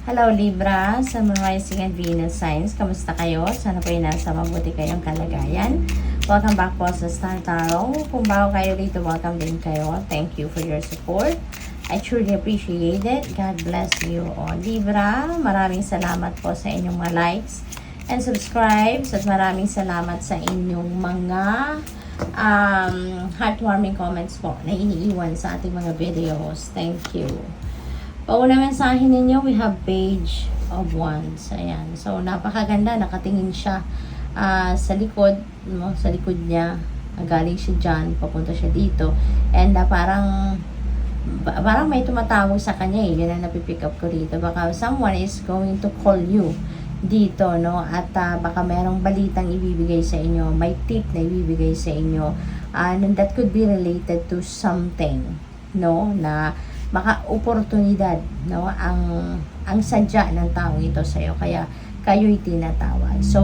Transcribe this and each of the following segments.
Hello Libra, Sun, Moon, Rising and Venus signs. Kamusta kayo? Sana po ay nasa mabuti kayong kalagayan. Welcome back po sa Star Tarot. Kung bago kayo dito, welcome din kayo. Thank you for your support. I truly appreciate it. God bless you all. Libra, maraming salamat po sa inyong mga likes and subscribes. At maraming salamat sa inyong mga heartwarming comments po na iniiwan sa ating mga videos. Thank you. Pauna mensahe ninyo, we have Page of Wands. Ayan. So, napakaganda. Nakatingin siya sa likod. No? Sa likod niya. Galing siya dyan. Papunta siya dito. And parang may tumatawag sa kanya eh. Yun ang napipick up ko dito. Baka someone is going to call you dito, no? At baka merong balitang ibibigay sa inyo. May tip na ibibigay sa inyo. And that could be related to something, no? Na maka-oportunidad, no? Ang sadya ng taong ito sa iyo, kaya kayo'y tinatawag. So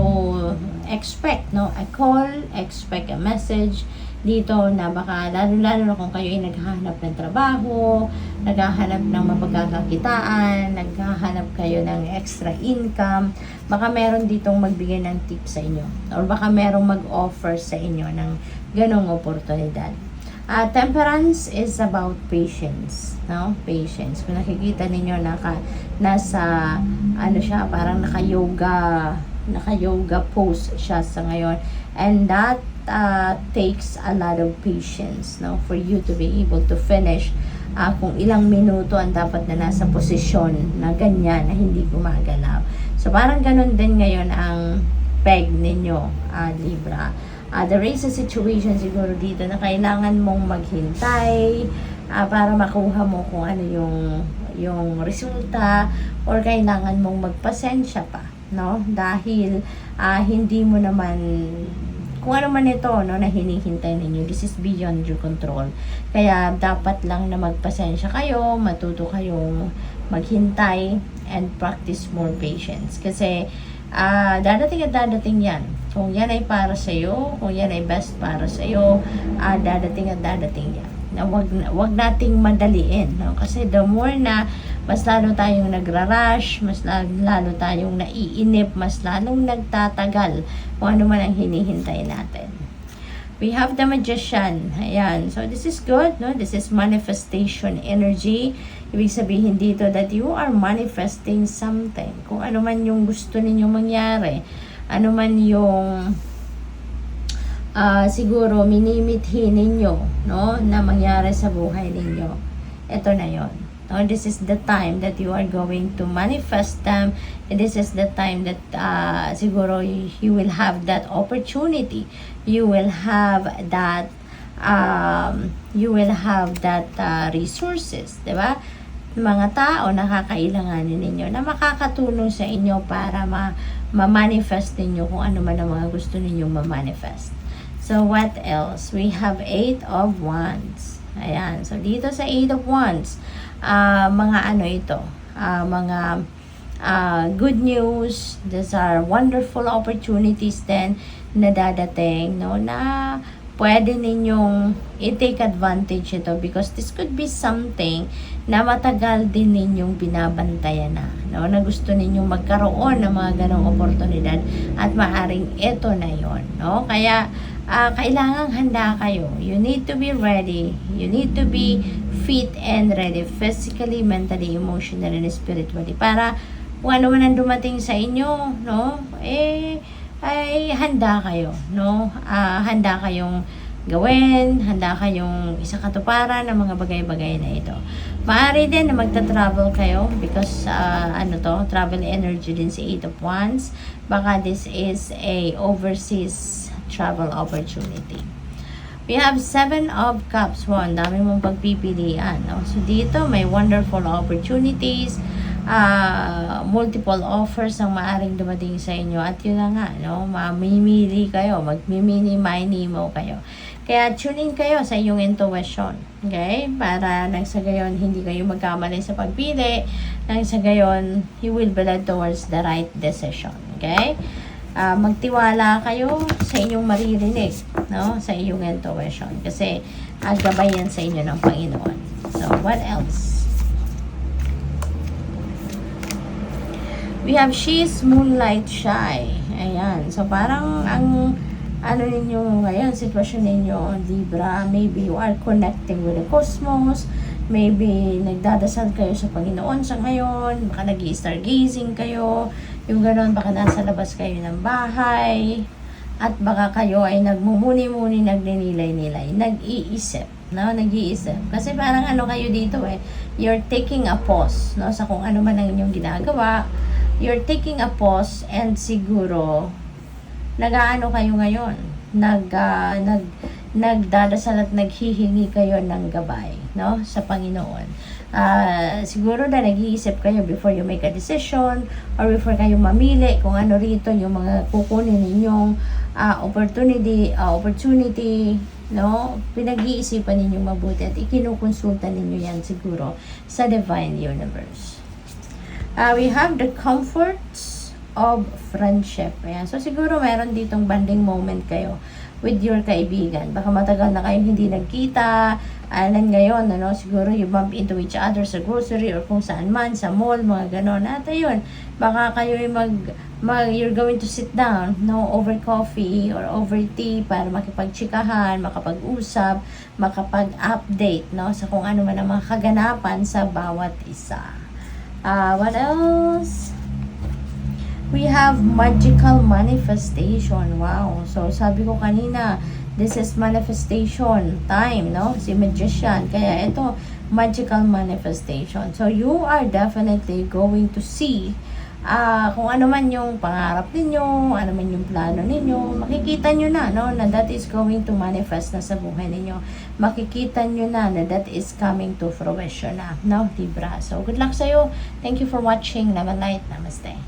expect, no, a call, expect a message dito na baka lalo na kung kayo ay naghahanap ng trabaho, naghahanap ng mapagkakakitaan, naghahanap kayo ng extra income, baka meron ditong magbigay ng tip sa inyo, or baka merong mag-offer sa inyo ng ganong oportunidad. Temperance is about patience, no? Patience. Kung nakikita ninyo nasa ano siya, parang naka-yoga pose siya sa ngayon, and that takes a lot of patience, no, for you to be able to finish kung ilang minuto ang dapat na nasa posisyon na ganyan, na hindi gumagalaw. So parang ganun din ngayon ang peg ninyo, Libra. There is a situation siguro dito na kailangan mong maghintay para makuha mo kung ano yung resulta, or kailangan mong magpasensya pa, no? Dahil hindi mo naman kung ano man ito, no, na hinihintay ninyo. This is beyond your control. Kaya dapat lang na magpasensya kayo, matuto kayong maghintay and practice more patience. Kasi dadating at dadating yan. Kung yan ay para sa iyo, kung yan ay best para sa iyo, dadating at dadating yan. Na wag nating madaliin, no? Kasi the more na mas lalo tayong nagra-rush, mas lalo tayong naiinip, mas lalong nagtatagal kung ano man ang hinihintay natin. We have the Magician. Ayan. So, this is good, no? This is manifestation energy. Ibig sabihin dito that you are manifesting something. Kung ano man yung gusto ninyong mangyari, ano man yung siguro minimithi ninyo, no, na mangyari sa buhay ninyo. Ito na yon. No, this is the time that you are going to manifest them. And this is the time that siguro you will have that opportunity. You will have that resources, 'di ba? Mga tao na kakailanganin ninyo, na makakatulong sa inyo para ma-manifest ninyo kung ano man ang mga gusto ninyong ma-manifest. So, what else? We have 8 of Wands. Ayan. So, dito sa 8 of Wands, mga ano ito, mga good news. These are wonderful opportunities then na dadating, no, na pwede ninyong i-take advantage ito, because this could be something na matagal din ninyong binabantayan no, na gusto ninyong magkaroon ng mga ganong oportunidad, at maaring ito na yon, no? Kaya kailangang handa kayo. You need to be ready. You need to be fit and ready physically, mentally, emotionally, and spiritually, para kung ano man ang dumating sa inyo, no, ay handa kayo, no? Handa kayong gawin, handa kayong isakatuparan ng mga bagay-bagay na ito. Maaari din na magta-travel kayo, because travel energy din si 8 of Wands. Baka this is a overseas travel opportunity. We have 7 of Cups. Wow, ang dami mong pagpipilian, no? So dito may wonderful opportunities, multiple offers ang maaring dumating sa inyo, at yun na nga, no, mamimili kayo, magmimini-mini mo kayo. Kaya tune in kayo sa iyong intuition, okay? Para nang sa gayon hindi kayo magkamali sa pagpili, nang sa gayon you will be led towards the right decision, okay? Magtiwala kayo sa inyong maririnig, no, sa iyong intuition, kasi gabay yan sa inyo ng Panginoon. So what else? We have she's moonlight shy. Ayan. So, parang ang ano ninyo ngayon, sitwasyon ninyo, Libra, maybe you are connecting with the cosmos, maybe nagdadasal kayo sa Panginoon sa ngayon, baka nag-i-stargazing kayo, yung gano'n, baka nasa labas kayo ng bahay, at baka kayo ay nagmumuni-muni, nagninilay-nilay, nag-iisip, no? Nag-iisip. Kasi parang ano kayo dito you're taking a pause, no? Sa kung ano man ang inyong ginagawa, you're taking a pause and siguro, nag-aano kayo ngayon, nagdadasal at naghihingi kayo ng gabay, no, sa Panginoon. Siguro na nag-iisip kayo before you make a decision or before kayo mamili kung ano rito yung mga kukunin ninyong opportunity, no, pinag-iisipan ninyong mabuti at ikinukonsulta ninyo yan siguro sa Divine Universe. We have the comforts of friendship. Ayan. So, siguro meron ditong bonding moment kayo with your kaibigan. Baka matagal na kayong hindi nagkita. Ngayon, ano, siguro you bump into each other sa grocery or kung saan man, sa mall, mga ganon. At ayun, baka kayo you're going to sit down, no, over coffee or over tea para makipagtsikahan, makapag-usap, makapag-update, no, sa kung ano man ang mga kaganapan sa bawat isa. What else? We have magical manifestation. Wow. So, sabi ko kanina, this is manifestation time, no? Si magician. Kaya ito, magical manifestation. So, you are definitely going to see kung ano man yung pangarap ninyo, ano man yung plano ninyo, makikita nyo na, no? Na that is going to manifest na sa buhay ninyo. Makikita nyo na that is coming to fruition na, no? Libra. So, good luck sa'yo. Thank you for watching. Love and light. Namaste.